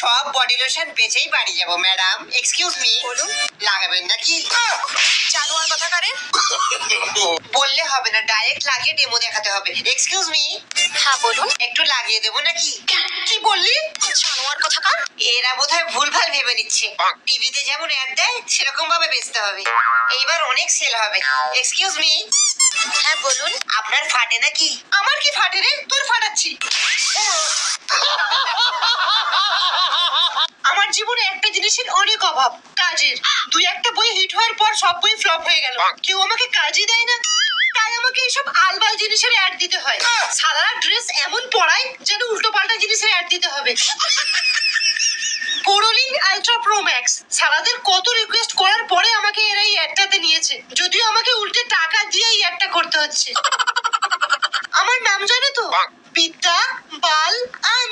সব body lotion বেচেই বাড়ি যাবো ম্যাডাম। এক্সকিউজ মি, বলুন। লাগাবেন নাকি? জানোয়ার কথা কারে? বললে হবে না, ডাইরেক্ট লাগিয়ে ডেমো দেখাতে হবে। এক্সকিউজ মি, হ্যাঁ বলুন। একটু লাগিয়ে দেবো নাকি? কি বললি? জানোয়ার কথা কার? এরা বোধহয় ভুলভাল ভেবে নিচ্ছে। টিভিতে যেমন অ্যাড দেয় সেরকম ভাবে বেচতে হবে, এইবার অনেক সেল হবে। এক্সকিউজ মি, হ্যাঁ বলুন। আপনার ফাটে নাকি? আমার কি ফাটে রে, তোর ফাটাচ্ছি। আমার জীবনে একটা জিনিসের অনেক অভাব, কাজের। দুই একটা বই হিট হওয়ার পর সব বই ফ্লপ হয়ে গেল, কেউ আমাকে কাজই দেয় না। তাই আমাকে এইসব আলবাল জিনিসের অ্যাড দিতে হয়। সারা ড্রেস এমন পরাই যেন উল্টো পাল্টা জিনিসের অ্যাড দিতে হবে। পোরোলিং আলট্রা প্রো ম্যাক্স, সারাদের কত রিকোয়েস্ট করার পরে আমাকে এরা এই অ্যাডটাতে নিয়েছে, যদিও আমাকে উল্টে টাকা দিয়ে এই অ্যাডটা করতে হচ্ছে। আমার নাম জানো তো? বিদ্যা বাল আন।